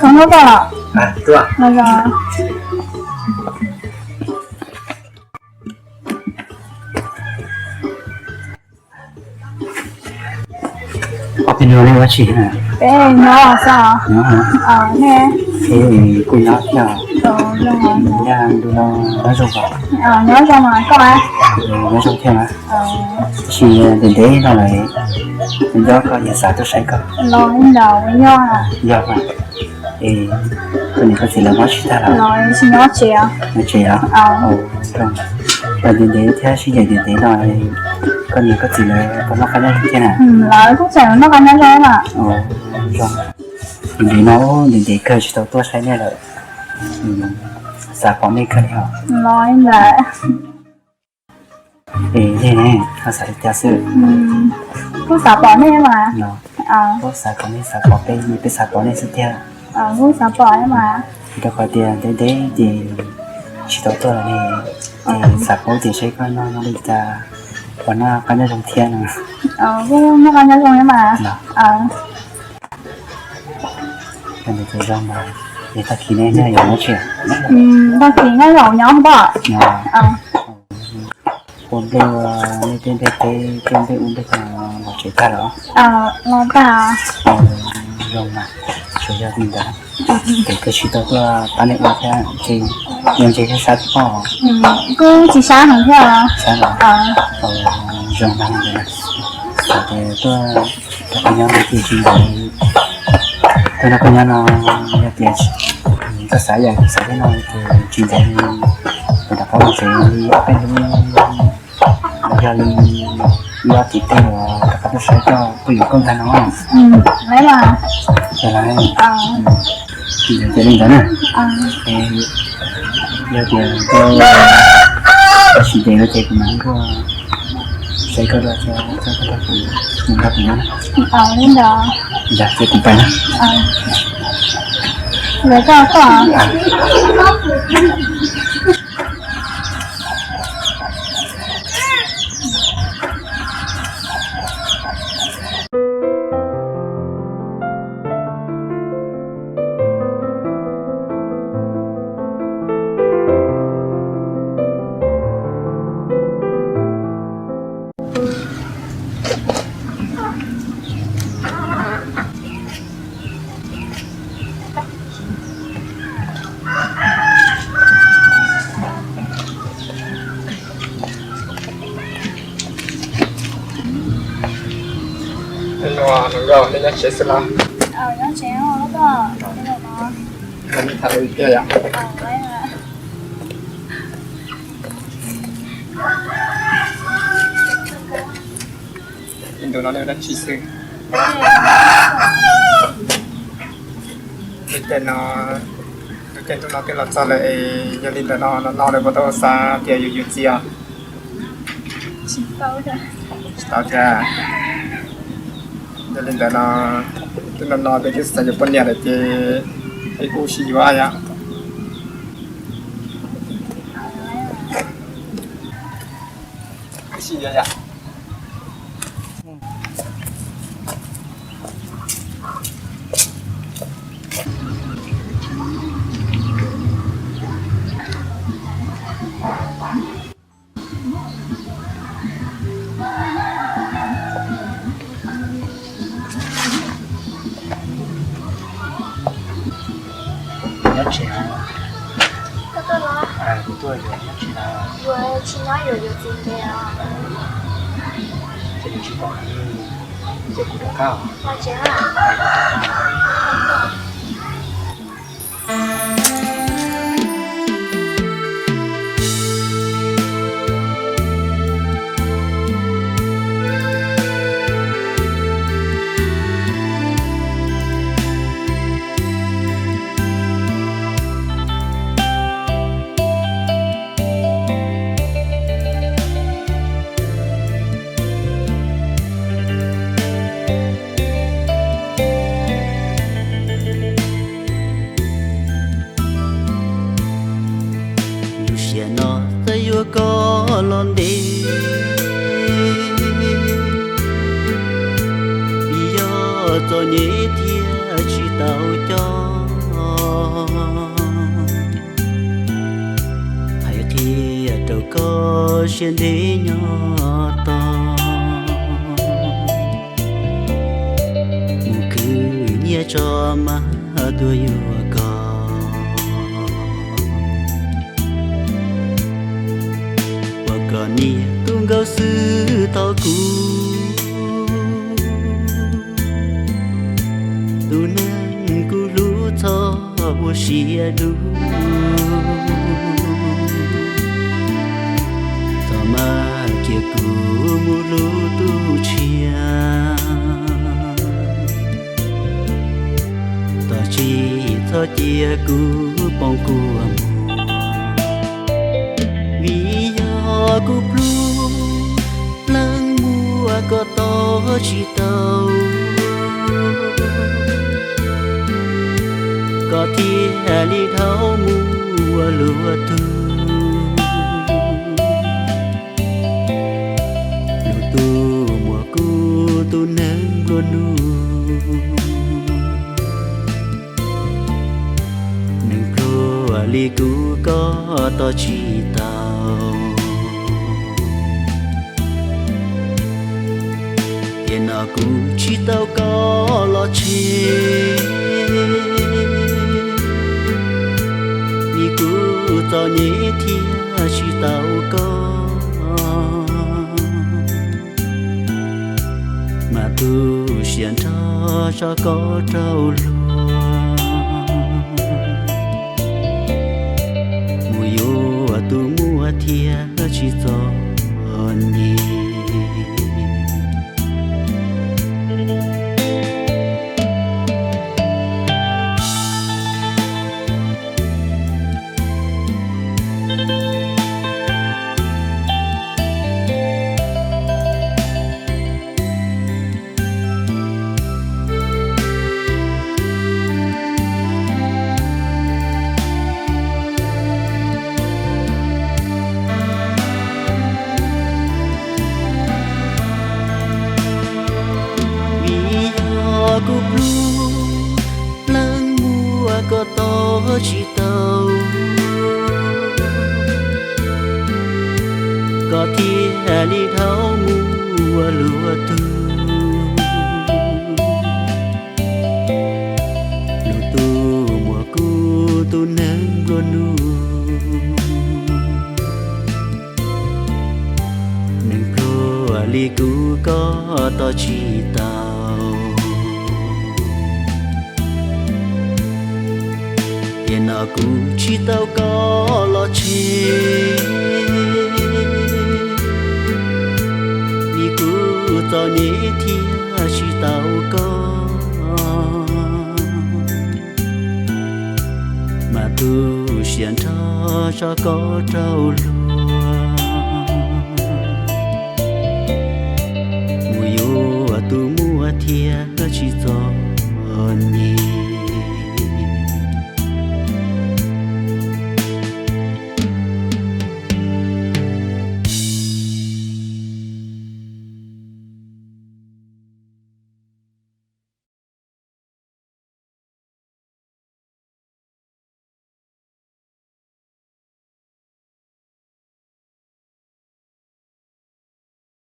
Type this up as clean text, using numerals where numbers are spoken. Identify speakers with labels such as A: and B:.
A: không có à?
B: À, tua.
A: Rồi.
B: Ở bên này có chị hả?
A: Ê, nó là sao?
B: Nó hả?
A: Nè.
B: Thế thì cô nhớ nhờ.
A: Rồi.
B: Mình đang đưa nó dùng vào.
A: Nhớ cho mà có ai?
B: Nó dùng thêm á. Chỉ đến đấy nó lại mình nhớ có những sao tôi sẽ có.
A: Rồi đầu với nhau à?
B: Nhớ mà. Thì cái này có gì là nói chuyện ta là.
A: Rồi xin nhớ chị à?
B: Nói chuyện á? Rồi. Và đến đấy theo suy nghĩ đến đấy rồi có những cái gì là có nó khá là thế nào?
A: Lại cũng chẳng nó ăn ra mà.
B: Rồi. Đến đấy cơ chỉ tôi sẽ nghe lời. Sao có mấy cái hả?
A: Nói là
B: Thế này, nó sẽ theo sự.
A: cũng xả bỏ này mà.
B: Có sao có mấy sao có cái sao có này sự theo.
A: Cũng xả bỏ đấy mà.
B: Đó có tiền đến đấy thì chỉ tôi là này thì sao có thì sẽ có nó đi ra còn nó có nó trong thiên mà.
A: Cũng nó ăn ra rồi mà.
B: Nên thì trong mà thì ta khi này nó giống nó chuyện.
A: Ta khi nó giống nhau không bỏ.
B: Còn bây tên uống bây giờ một chuyện ta đó.
A: Nó ta.
B: Rồi mà cho gia đình đã. Để cái chuyện đó ta này là thế thì nhưng chỉ cái sát bỏ.
A: Cứ chỉ sáng hơn thế à?
B: Sáng rồi. Rồi mà thì tôi có nhau thì chuyện đấy tôi đã có nhau nó như tiền ta xài vậy xài nó thì chuyện đấy tôi đã có một cái bên gia đình lo thì tên là các nó sẽ cho tôi công ty nó
A: lấy mà
B: trở lại thì gia đình đó nè thì giờ tiền tôi chỉ để nó chạy của mình có sẽ có được cho các mình các mình
A: lên đó
B: dạ chạy cùng phải nè
A: lấy ra có
C: rồi nên sẽ xử lý.
A: Nó chéo nó có cái này nó.
C: Mình thay cái vậy.
A: Đấy là.
C: Mình tụi nó đều đánh chỉ sư. Cái tụi nó cái là cho lại gia đình tụi nó được bắt đầu xa thìอยู่gì à?
A: Chỉ tao thôi.
C: Tao ra. Gia đình tụi nó được cái sản phẩm nhà để cái cô xí quá vậy. Cái gì vậy?
B: nhất chỉ là của tôi rồi nhất chỉ là
A: Vừa chỉ nói rồi gì vậy à?
B: thì chỉ có cái của được cao
A: Mà chứ à?
D: nó thấy vừa có lon đi vì do cho nhé thiên chỉ tao cho hay thì đâu có chuyện để nhỏ to mù cứ nhẹ cho má tôi yêu có và còn nhẹ tung gấu sư tao cũ tu nang ku lu cho wo xia lu ta ma kia ku mu lu tu chia ta chỉ cho chia ku bông ku mu vì do ku lu lăng mua có to chỉ tàu có thiên lý thấu mùa lúa thu lúa tu mùa cu tu nắng luôn nu nắng pro lý cu có to chỉ tàu tiền nào cu chỉ tàu có lo chi cho nhé thiên chỉ tao có mà tu xiên cho có trâu lúa mùa yêu tu mua thiên chỉ cho nhé cô blue lăng mua có to chỉ tàu có thiên lý thấu mùa lúa tu lúa tu mùa cu tu nắng luôn nu nắng pro lý cu có to chỉ tàu tiền nào cũng chỉ tao có lo chi vì cứ cho nhé thiên chỉ tao có mà tu xiên cho có trâu lúa mùa yêu tu mua thiên chỉ cho